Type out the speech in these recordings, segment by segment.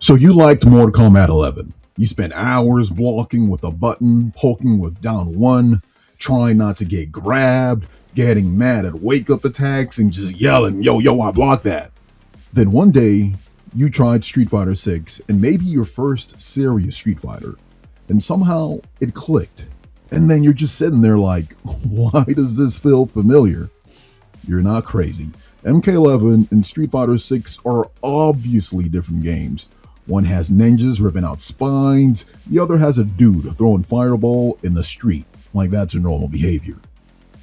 So you liked Mortal Kombat 11. You spent hours blocking with a button, poking with down one, trying not to get grabbed, getting mad at wake-up attacks, and just yelling, yo, I blocked that. Then one day, you tried Street Fighter 6, and maybe your first serious Street Fighter, and somehow it clicked. And then you're just sitting there like, why does this feel familiar? You're not crazy. MK11 and Street Fighter 6 are obviously different games. One has ninjas ripping out spines, the other has a dude throwing fireball in the street, like that's a normal behavior.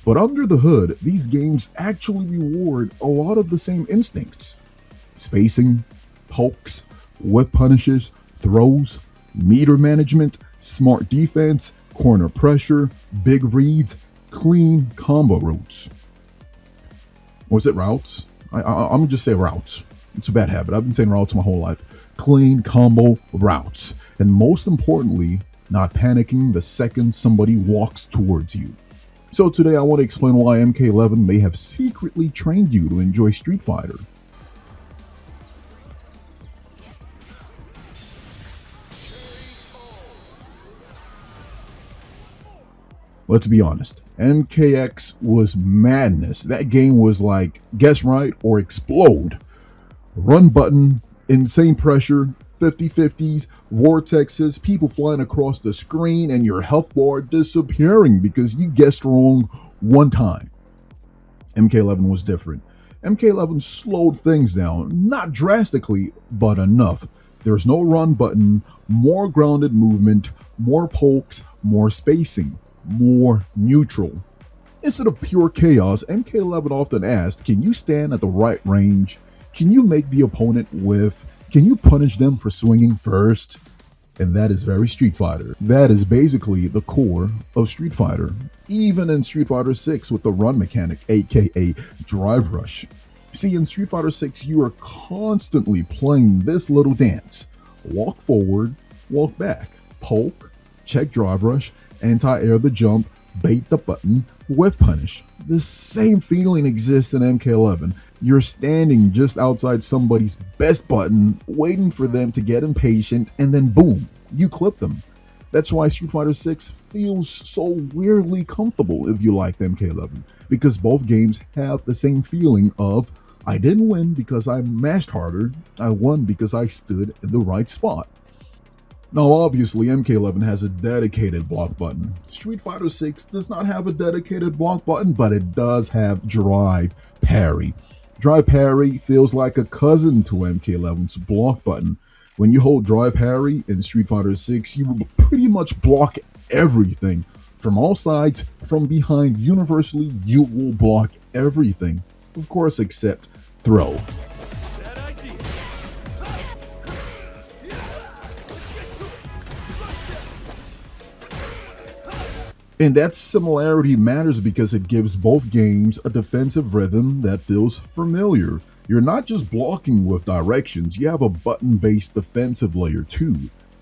But under the hood, these games actually reward a lot of the same instincts. Spacing, pokes, whiff punishes, throws, meter management, smart defense, corner pressure, big reads, clean combo routes. Was it routes? I'm gonna just say routes. It's a bad habit. I've been saying routes my whole life. Clean combo routes. And most importantly, not panicking the second somebody walks towards you. So today I want to explain why MK11 may have secretly trained you to enjoy Street Fighter. Let's be honest, MKX was madness. That game was like, guess right or explode. Run button, insane pressure, 50-50s, vortexes, people flying across the screen, and your health bar disappearing because you guessed wrong one time. MK11 was different. MK11 slowed things down, not drastically, but enough. There's no run button, more grounded movement, more pokes, more spacing, more neutral. Instead of pure chaos, MK11 often asked, can you stand at the right range? Can you make the opponent whiff? Can you punish them for swinging first? And that is very Street Fighter. That is basically the core of Street Fighter. Even in Street Fighter 6 with the run mechanic, aka drive rush. See, in Street Fighter 6, you are constantly playing this little dance. Walk forward, walk back, poke, check drive rush, anti-air the jump, bait the button, whiff punish. The same feeling exists in MK11. You're standing just outside somebody's best button, waiting for them to get impatient, and then boom, you clip them. That's why Street Fighter 6 feels so weirdly comfortable if you like MK11, because both games have the same feeling of, I didn't win because I mashed harder, I won because I stood in the right spot. Now obviously MK11 has a dedicated block button. Street Fighter 6 does not have a dedicated block button, but it does have drive parry. Drive parry feels like a cousin to MK11's block button. When you hold drive parry in Street Fighter 6, you will pretty much block everything. From all sides, from behind, universally, you will block everything. Of course, except throw. And that similarity matters because it gives both games a defensive rhythm that feels familiar. You're not just blocking with directions, you have a button-based defensive layer too.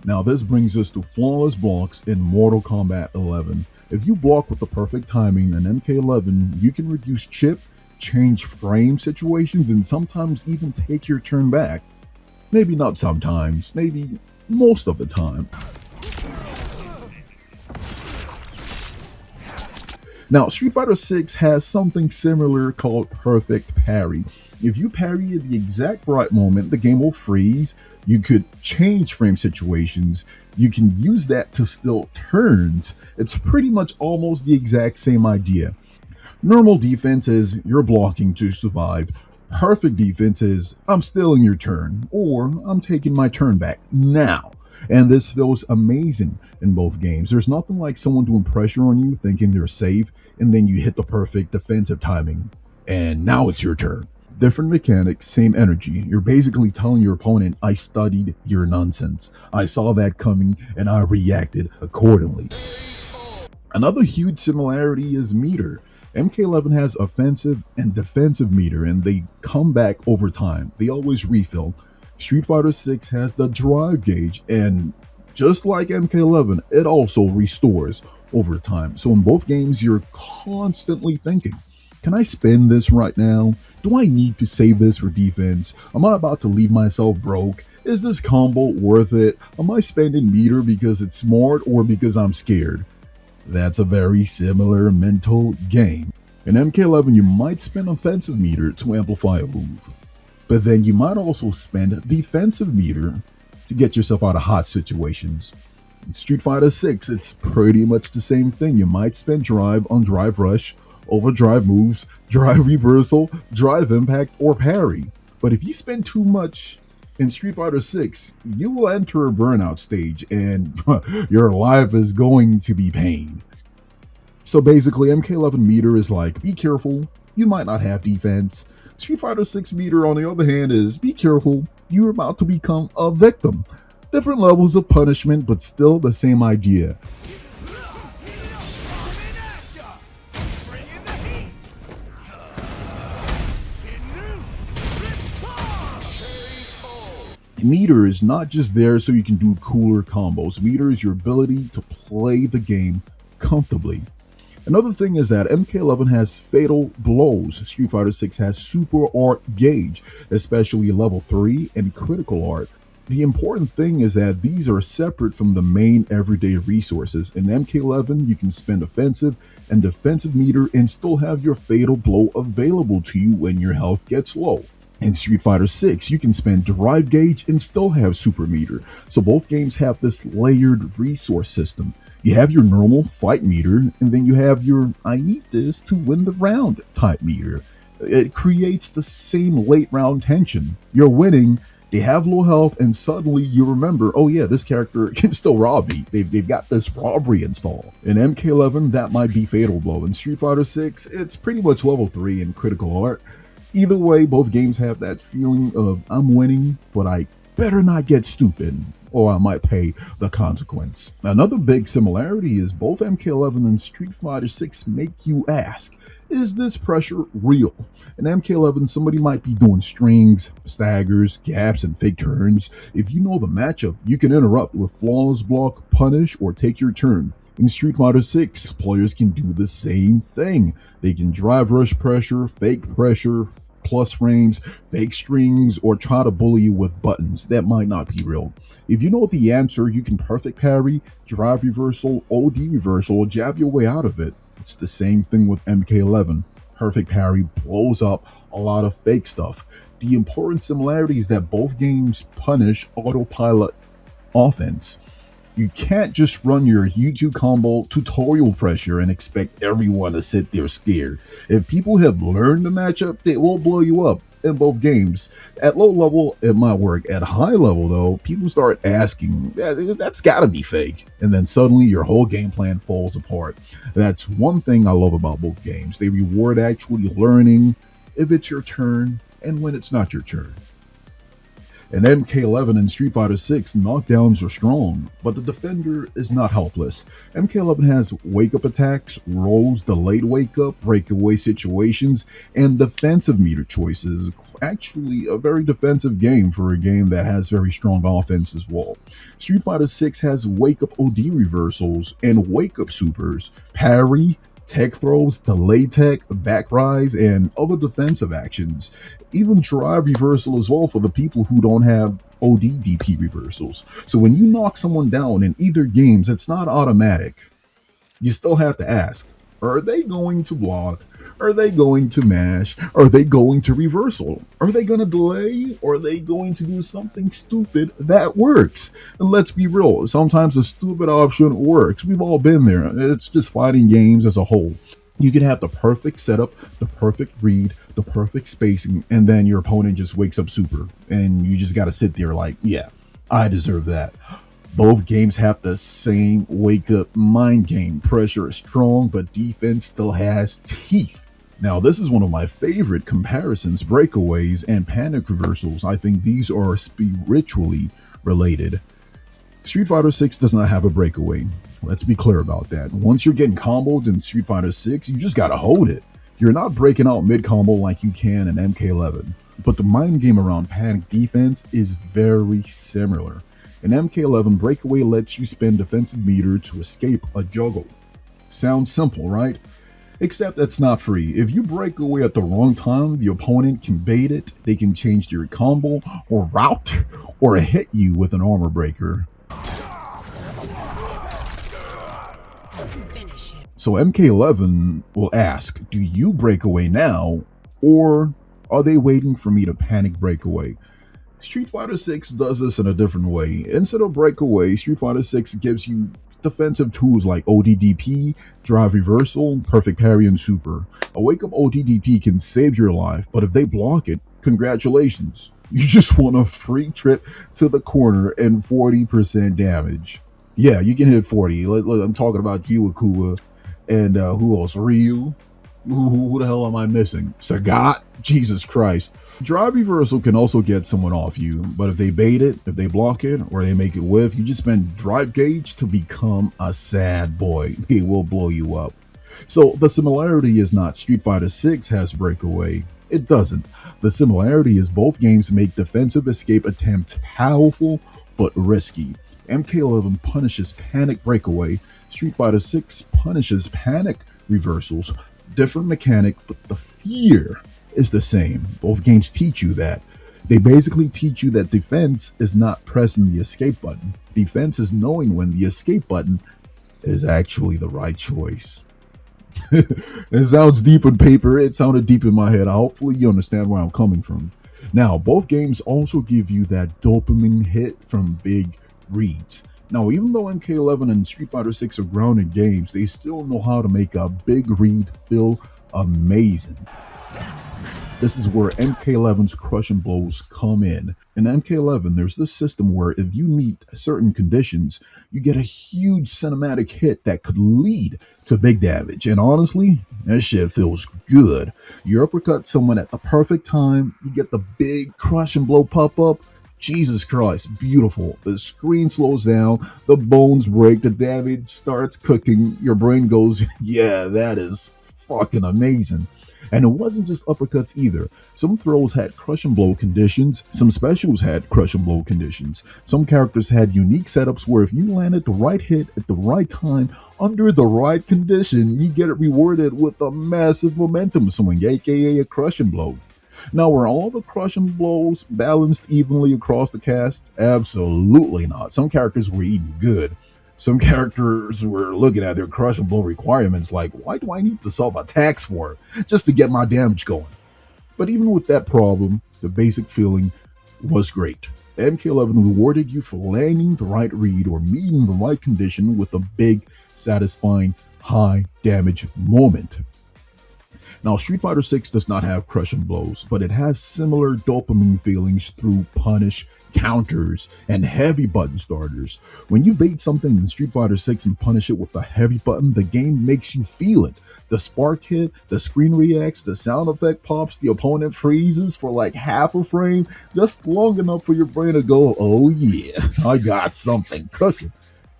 Now this brings us to flawless blocks in Mortal Kombat 11. If you block with the perfect timing in MK11, you can reduce chip, change frame situations, and sometimes even take your turn back. Maybe not sometimes, maybe most of the time. Now, Street Fighter 6 has something similar called Perfect Parry. If you parry at the exact right moment, the game will freeze. You could change frame situations. You can use that to steal turns. It's pretty much almost the exact same idea. Normal defense is you're blocking to survive. Perfect defense is I'm stealing your turn, or I'm taking my turn back now. And this feels amazing in both games. There's nothing like someone doing pressure on you thinking they're safe, and then you hit the perfect defensive timing, and now it's your turn. Different mechanics, same energy. You're basically telling your opponent, I studied your nonsense. I saw that coming, and I reacted accordingly. Another huge similarity is meter. MK11 has offensive and defensive meter, and they come back over time. They always refill. Street Fighter 6 has the drive gauge, and just like MK11, it also restores over time. So in both games, you're constantly thinking, can I spin this right now? Do I need to save this for defense? Am I about to leave myself broke? Is this combo worth it? Am I spending meter because it's smart or because I'm scared? That's a very similar mental game. In MK11, you might spend offensive meter to amplify a move, but then you might also spend defensive meter to get yourself out of hot situations. In Street Fighter 6, it's pretty much the same thing. You might spend drive on drive rush, overdrive moves, drive reversal, drive impact, or parry. But if you spend too much in Street Fighter 6, you will enter a burnout stage and your life is going to be pain. So basically, MK11 meter is like, be careful, you might not have defense. Street Fighter 6 meter, on the other hand, is be careful, you're about to become a victim. Different levels of punishment, but still the same idea. Meter is not just there so you can do cooler combos. Meter is your ability to play the game comfortably. Another thing is that MK11 has fatal blows. Street Fighter 6 has super art gauge, especially level 3 and critical art. The important thing is that these are separate from the main everyday resources. In MK11, you can spend offensive and defensive meter and still have your fatal blow available to you when your health gets low. In Street Fighter 6, you can spend drive gauge and still have super meter. So both games have this layered resource system. You have your normal fight meter, and then you have your I need this to win the round type meter. It creates the same late round tension. You're winning, they have low health, and suddenly you remember, oh yeah, this character can still rob me. They've got this robbery installed. In MK11, that might be fatal blow. In Street Fighter 6, it's pretty much level 3 in critical art. Either way, both games have that feeling of I'm winning, but I better not get stupid, or I might pay the consequence. Another big similarity is both MK11 and Street Fighter 6 make you ask, is this pressure real? In MK11, somebody might be doing strings, staggers, gaps, and fake turns. If you know the matchup, you can interrupt with flawless block, punish, or take your turn. In Street Fighter 6, players can do the same thing. They can drive rush pressure, fake pressure, plus frames, fake strings, or try to bully you with buttons that might not be real. If you know the answer, you can perfect parry, drive reversal, OD reversal, or jab your way out of it. It's the same thing with MK11. Perfect parry blows up a lot of fake stuff. The important similarity is that both games punish autopilot offense. You can't just run your YouTube combo tutorial pressure and expect everyone to sit there scared. If people have learned the matchup, they will blow you up in both games. At low level, it might work. At high level, though, people start asking, that's gotta be fake. And then suddenly your whole game plan falls apart. That's one thing I love about both games. They reward actually learning if it's your turn and when it's not your turn. In MK11 and Street Fighter 6, knockdowns are strong, but the defender is not helpless. MK11 has wake-up attacks, rolls, delayed wake-up, breakaway situations, and defensive meter choices. Actually, a very defensive game for a game that has very strong offense as well. Street Fighter 6 has wake-up OD reversals and wake-up supers, parry, tech throws, delay tech, back rise, and other defensive actions. Even drive reversal as well for the people who don't have OD DP reversals. So when you knock someone down in either games, it's not automatic. You still have to ask, are they going to block? Are they going to mash? Are they going to reversal? Are they going to delay? Or are they going to do something stupid that works? And let's be real, sometimes a stupid option works. We've all been there. It's just fighting games as a whole. You can have the perfect setup, the perfect read, the perfect spacing, and then your opponent just wakes up super. And you just got to sit there like, yeah, I deserve that. Both games have the same wake-up mind game. Pressure is strong, but defense still has teeth. Now, this is one of my favorite comparisons, breakaways and panic reversals. I think these are spiritually related. Street Fighter 6 does not have a breakaway. Let's be clear about that. Once you're getting comboed in Street Fighter 6, you just gotta hold it. You're not breaking out mid-combo like you can in MK11. But the mind game around panic defense is very similar. In MK11, breakaway lets you spend defensive meter to escape a juggle. Sounds simple, right? Except that's not free. If you break away at the wrong time, the opponent can bait it, they can change your combo or route, or hit you with an armor breaker. So MK11 will ask, do you break away now, or are they waiting for me to panic breakaway? Street Fighter 6 does this in a different way. Instead of breakaway, Street Fighter 6 gives you defensive tools like ODDP, drive reversal, perfect parry, and super. A wake-up ODDP can save your life, but if they block it, congratulations. You just want a free trip to the corner and 40% damage. Yeah, you can hit 40. Look, I'm talking about you, Akua. And who else? Ryu? Who the hell am I missing? Sagat? Jesus Christ. Drive reversal can also get someone off you, but if they bait it, if they block it, or they make it whiff, you just spend drive gauge to become a sad boy. They will blow you up. So the similarity is not Street Fighter 6 has breakaway. It doesn't. The similarity is both games make defensive escape attempts powerful but risky. MK11 punishes panic breakaway. Street Fighter 6 punishes panic reversals. Different mechanic, but the fear is the same. Both games teach you that. They basically teach you that defense is not pressing the escape button. Defense is knowing when the escape button is actually the right choice. It sounds deep on paper. It sounded deep in my head. Hopefully you understand where I'm coming from. Now, both games also give you that dopamine hit from big reads. Now, even though MK11 and Street Fighter 6 are grounded games, they still know how to make a big read feel amazing. This is where MK11's Krushing Blows come in. In MK11, there's this system where if you meet certain conditions, you get a huge cinematic hit that could lead to big damage. And honestly, that shit feels good. You uppercut someone at the perfect time, you get the big Krushing Blow pop up. Jesus Christ, beautiful. The screen slows down, the bones break, the damage starts cooking, your brain goes, yeah, that is fucking amazing. And it wasn't just uppercuts either. Some throws had Krushing Blow conditions, some specials had Krushing Blow conditions. Some characters had unique setups where if you landed the right hit at the right time, under the right condition, you get it rewarded with a massive momentum swing, aka a Krushing Blow. Now, were all the Krushing Blows balanced evenly across the cast? Absolutely not. Some characters were eating good. Some characters were looking at their Krushing Blow requirements like, why do I need to solve attacks for just to get my damage going? But even with that problem, the basic feeling was great. MK11 rewarded you for landing the right read or meeting the right condition with a big, satisfying, high damage moment. Now, Street Fighter 6 does not have Krushing Blows, but it has similar dopamine feelings through punish, counters, and heavy button starters. When you bait something in Street Fighter 6 and punish it with a heavy button, the game makes you feel it. The spark hit, the screen reacts, the sound effect pops, the opponent freezes for like half a frame, just long enough for your brain to go, oh yeah, I got something cooking.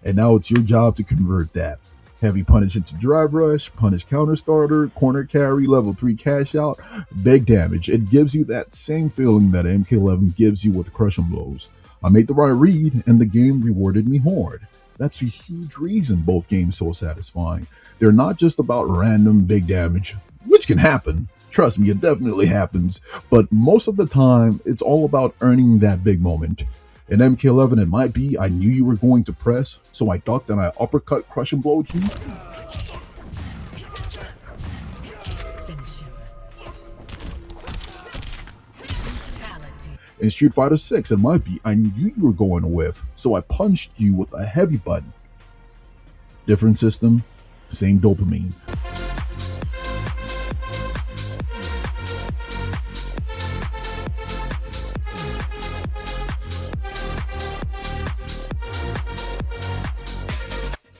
And now it's your job to convert that. Heavy punish into drive rush, punish counter starter, corner carry, level 3 cash out, big damage. It gives you that same feeling that MK11 gives you with Krushing Blows. I made the right read and the game rewarded me hard. That's a huge reason both games are so satisfying. They're not just about random big damage, which can happen. Trust me, it definitely happens. But most of the time, it's all about earning that big moment. In MK11, it might be I knew you were going to press, so I ducked and I uppercut Krushing Blow you. In Street Fighter 6, it might be I knew you were going to whiff, so I punched you with a heavy button. Different system, same dopamine.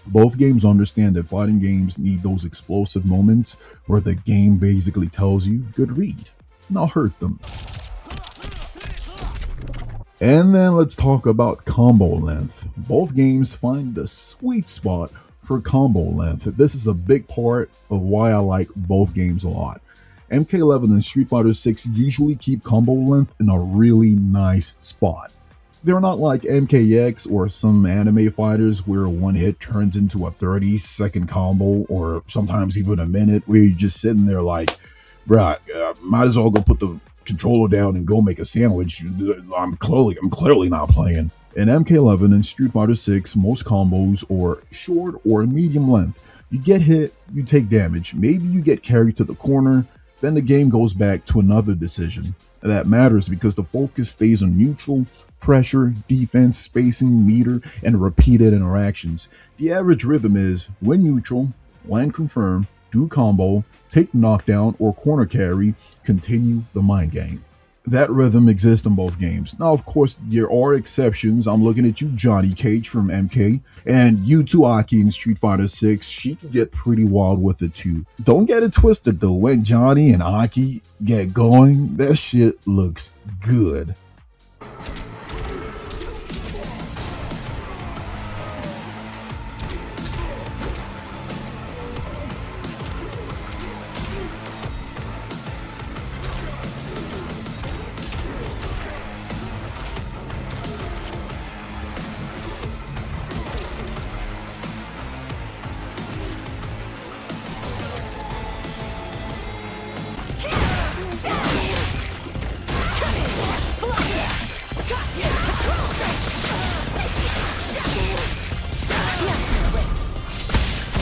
Both games understand that fighting games need those explosive moments where the game basically tells you, good read, now hurt them. And then let's talk about combo length. Both games find the sweet spot for combo length. This is a big part of why I like both games a lot. MK11 and Street Fighter 6 usually keep combo length in a really nice spot. They're not like MKX or some anime fighters where one hit turns into a 30-second combo or sometimes even a minute where you're just sitting there like, bruh, might as well go put the controller down and go make a sandwich. I'm clearly not playing. In MK11 and Street Fighter 6, most combos are short or medium length. You get hit, you take damage, maybe you get carried to the corner, then the game goes back to another decision. That matters because the focus stays on neutral, pressure, defense, spacing, meter, and repeated interactions. The average rhythm is win neutral, land confirm, do combo, take knockdown or corner carry, continue the mind game. That rhythm exists in both games. Now, of course, there are exceptions. I'm looking at you, Johnny Cage from MK, and you too, Aki in Street Fighter 6. She can get pretty wild with it too. Don't get it twisted though. When Johnny and Aki get going, that shit looks good.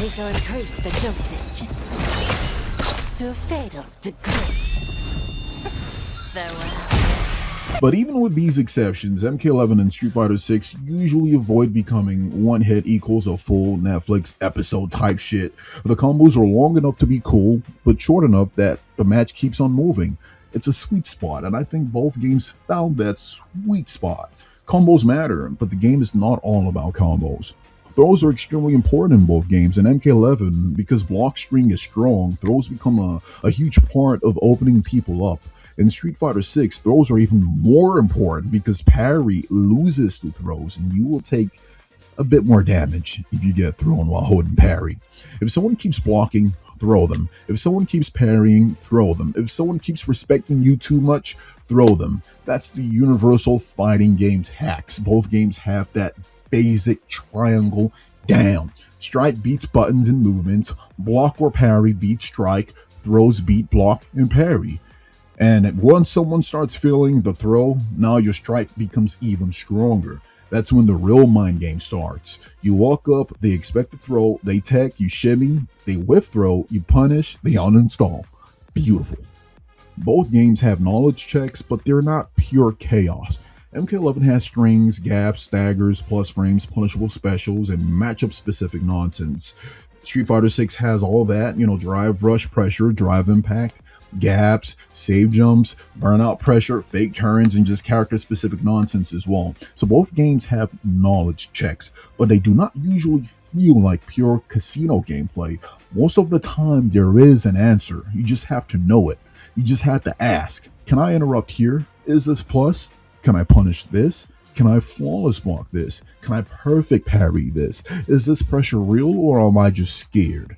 We shall increase the dosage to a fatal degree. Farewell. But even with these exceptions, MK11 and Street Fighter 6 usually avoid becoming one hit equals a full Netflix episode type shit. The combos are long enough to be cool, but short enough that the match keeps on moving. It's a sweet spot, and I think both games found that sweet spot. Combos matter, but the game is not all about combos. Throws are extremely important in both games. In MK11, because block string is strong, throws become a huge part of opening people up. In Street Fighter 6, throws are even more important because parry loses to throws, and you will take a bit more damage if you get thrown while holding parry. If someone keeps blocking, throw them. If someone keeps parrying, throw them. If someone keeps respecting you too much, throw them. That's the universal fighting games hacks. Both games have that basic triangle down. Strike beats buttons and movements. Block or parry beats strike. Throws beat block and parry. And once someone starts feeling the throw, now your strike becomes even stronger. That's when the real mind game starts. You walk up, they expect to throw, they tech, you shimmy, they whiff throw, you punish, they uninstall. Beautiful. Both games have knowledge checks, but they're not pure chaos. MK11 has strings, gaps, staggers, plus frames, punishable specials, and matchup specific nonsense. Street Fighter 6 has all that, drive, rush, pressure, drive impact, gaps, save jumps, burnout pressure, fake turns, and just character specific nonsense as well. So both games have knowledge checks, but they do not usually feel like pure casino gameplay. Most of the time there is an answer. You just have to know it. You just have to ask, can I interrupt here? Is this plus? Can I punish this? Can I flawless block this? Can I perfect parry this? Is this pressure real or am I just scared?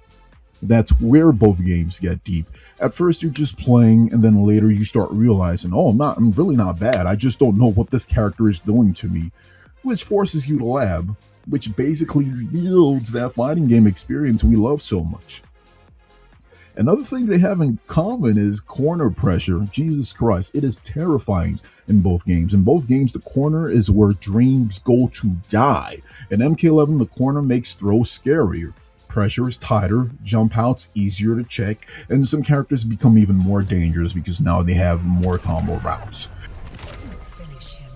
That's where both games get deep. At first you're just playing and then later you start realizing, oh, I'm really not bad. I just don't know what this character is doing to me, which forces you to lab, which basically yields that fighting game experience we love so much. Another thing they have in common is corner pressure. Jesus Christ, it is terrifying in both games. In both games, the corner is where dreams go to die. In MK11, the corner makes throws scarier. Pressure is tighter, jump outs easier to check, and some characters become even more dangerous because now they have more combo routes. Finish him.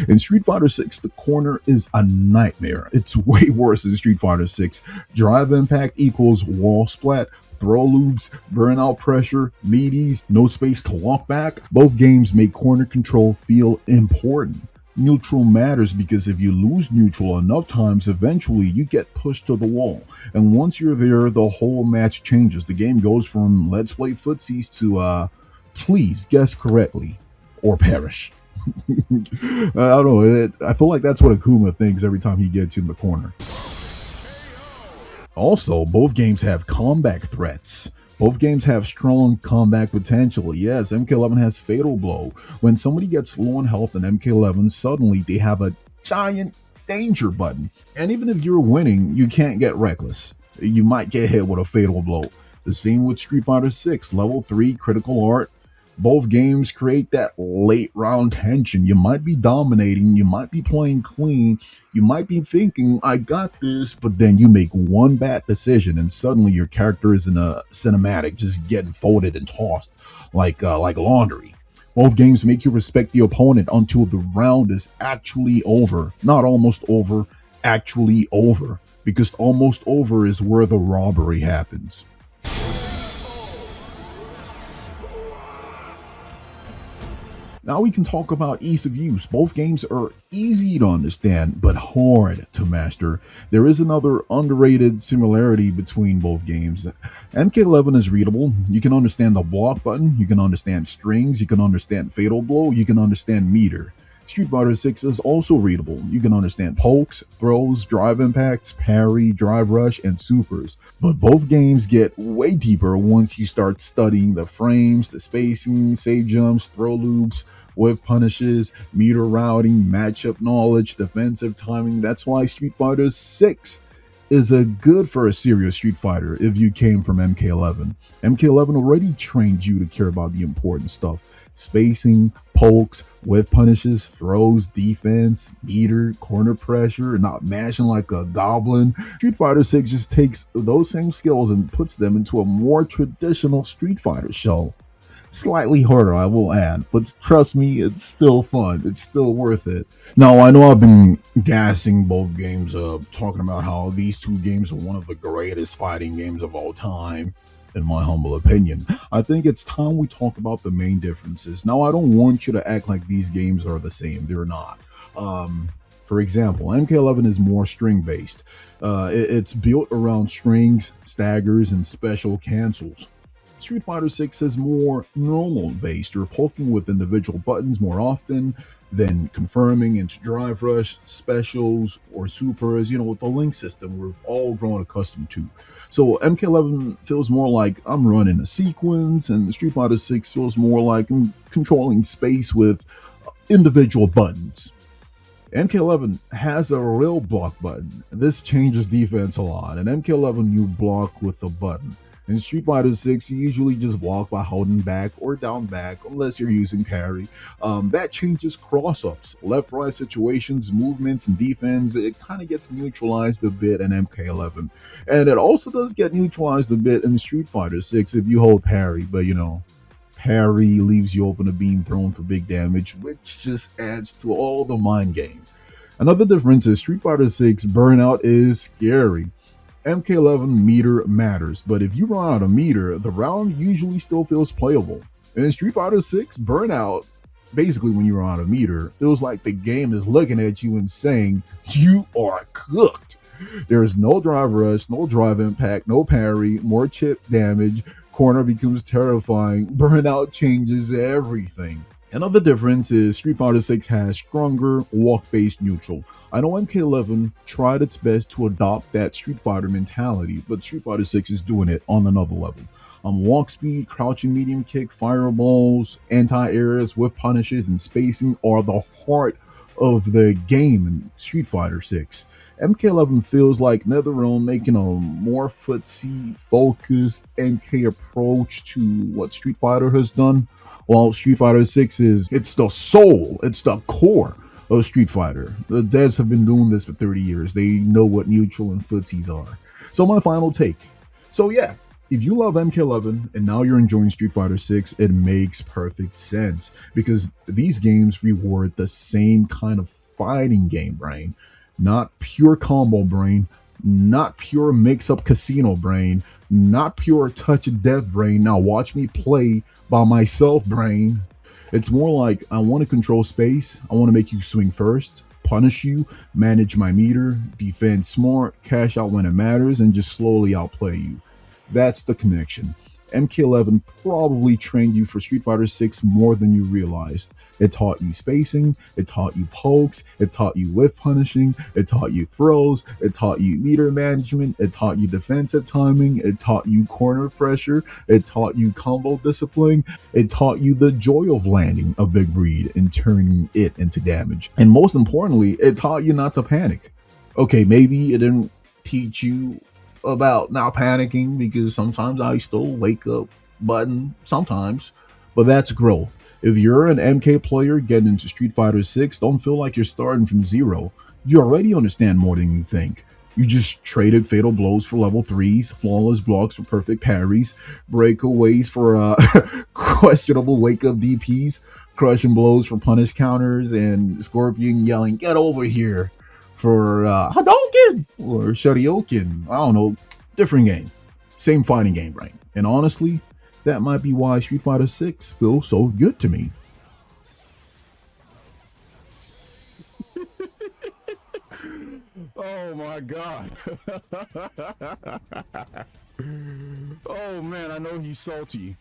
In Street Fighter 6, the corner is a nightmare. It's way worse in Street Fighter 6. Drive impact equals wall splat, throw loops, burnout pressure, meaties, no space to walk back. Both games make corner control feel important. Neutral matters because if you lose neutral enough times, eventually you get pushed to the wall. And once you're there, the whole match changes. The game goes from let's play footsies to please guess correctly or perish. I don't know. I feel like that's what Akuma thinks every time he gets in the corner. Also, both games have combat threats. Both games have strong comeback potential. Yes, MK11 has Fatal Blow. When somebody gets low on health in MK11, suddenly they have a giant danger button. And even if you're winning, you can't get reckless. You might get hit with a Fatal Blow. The same with Street Fighter 6, level 3 critical art. Both games create that late round tension. You might be dominating, you might be playing clean, you might be thinking, I got this, but then you make one bad decision and suddenly your character is in a cinematic, just getting folded and tossed like laundry. Both games make you respect the opponent until the round is actually over. Not almost over, actually over. Because almost over is where the robbery happens. Now we can talk about ease of use. Both games are easy to understand, but hard to master. There is another underrated similarity between both games. MK11 is readable. You can understand the block button, you can understand strings, you can understand Fatal Blow, you can understand meter. Street Fighter 6 is also readable. You can understand pokes, throws, drive impacts, parry, drive rush, and supers. But both games get way deeper once you start studying the frames, the spacing, save jumps, throw loops, whiff punishes, meter routing, matchup knowledge, defensive timing. That's why Street Fighter 6 is a good for a serious Street Fighter if you came from MK11. MK11 already trained you to care about the important stuff. Spacing, pokes, whiff punishes, throws, defense, meter, corner pressure, not mashing like a goblin. Street Fighter 6 just takes those same skills and puts them into a more traditional Street Fighter show. Slightly harder, I will add, but trust me, it's still fun. It's still worth it. Now, I know I've been gassing both games up, talking about how these two games are one of the greatest fighting games of all time. In my humble opinion, I think it's time we talk about the main differences. Now, I don't want you to act like these games are the same. They're not. For example, MK11 is more string based. It's built around strings, staggers, and special cancels. Street Fighter 6 is more normal based. You're poking with individual buttons more often than confirming into drive rush, specials, or supers, with the link system we've all grown accustomed to. So MK11 feels more like I'm running a sequence, and Street Fighter 6 feels more like I'm controlling space with individual buttons. MK11 has a real block button. This changes defense a lot. In MK11, you block with a button. In Street Fighter 6, you usually just block by holding back or down back, unless you're using parry. That changes cross-ups, left-right situations, movements, and defense. It kind of gets neutralized a bit in MK11. And it also does get neutralized a bit in Street Fighter 6 if you hold parry, but parry leaves you open to being thrown for big damage, which just adds to all the mind game. Another difference is Street Fighter 6 burnout is scary. MK11 meter matters, but if you run out of meter, the round usually still feels playable. In Street Fighter 6, burnout, basically when you run out of meter, feels like the game is looking at you and saying, you are cooked. There is no drive rush, no drive impact, no parry, more chip damage, corner becomes terrifying, burnout changes everything. Another difference is Street Fighter 6 has stronger walk-based neutral. I know MK11 tried its best to adopt that Street Fighter mentality, but Street Fighter 6 is doing it on another level. Walk speed, crouching medium kick, fireballs, anti-airs, whiff punishes, and spacing are the heart of the game in Street Fighter 6. MK11 feels like NetherRealm making a more footsie focused MK approach to what Street Fighter has done. While Street Fighter 6 it's the soul, it's the core of Street Fighter. The devs have been doing this for 30 years. They know what neutral and footsies are. So my final take. So yeah, if you love MK11 and now you're enjoying Street Fighter 6, it makes perfect sense because these games reward the same kind of fighting game brain, not pure combo brain, not pure mix-up casino brain, not pure touch of death brain. Now watch me play by myself brain. It's more like I want to control space. I want to make you swing first, punish you, manage my meter, defend smart, cash out when it matters, and just slowly outplay you. That's the connection. MK11 probably trained you for Street Fighter 6 more than you realized. It taught you spacing, it taught you pokes, it taught you whiff punishing, it taught you throws, it taught you meter management, it taught you defensive timing, it taught you corner pressure, it taught you combo discipline, it taught you the joy of landing a big read and turning it into damage. And most importantly, it taught you not to panic. Okay, maybe it didn't teach you about not panicking, because sometimes I still wake up button sometimes, but that's growth. If you're an MK player getting into Street Fighter 6, don't feel like you're starting from zero. You already understand more than you think. You just traded fatal blows for level 3s, flawless blocks for perfect parries, breakaways for questionable wake-up DPs, crushing blows for punish counters, and Scorpion yelling, "Get over here," for Hadouken or Shoryuken. I don't know. Different game. Same fighting game, right? And honestly, that might be why Street Fighter 6 feels so good to me. Oh my God. Oh man, I know he's salty.